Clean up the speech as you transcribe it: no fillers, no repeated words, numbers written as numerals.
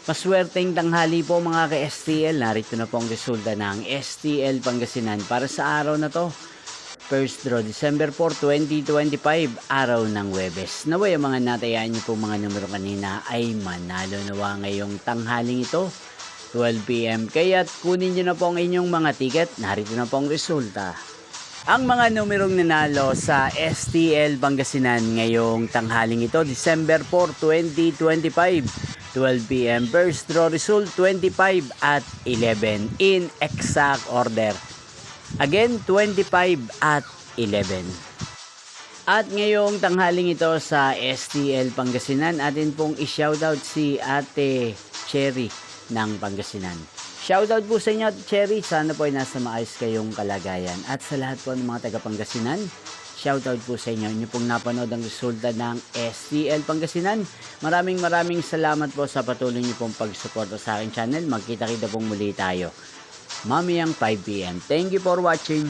Maswerteng tanghali po mga ka-STL. Narito na po ang resulta ng STL Pangasinan para sa araw na to. First draw, December 4, 2025, araw ng Huwebes. Naway ang mga natayaan niyo po mga numero kanina ay manalo nawa ngayong tanghaling ito, 12 PM. Kaya't kunin niyo na po ang inyong mga ticket. Narito na po ang resulta. Ang mga numerong nanalo sa STL Pangasinan ngayong tanghaling ito, December 4, 2025. 12 PM. First draw result 25 at 11 in exact order. Again, 25 at 11. At ngayong tanghaling ito sa STL Pangasinan, atin pong i-shoutout si Ate Cherry ng Pangasinan. Shoutout po sa inyo, Ate Cherry. Sana po ay nasa maayos kayong kalagayan. At sa lahat po ng mga taga Pangasinan, shoutout po sa inyo. Inyo pong napanood ang resulta ng STL Pangasinan. Maraming salamat po sa patuloy niyo pong pagsuporta sa aking channel. Magkita-kita pong muli tayo mamayang 5 PM. Thank you for watching.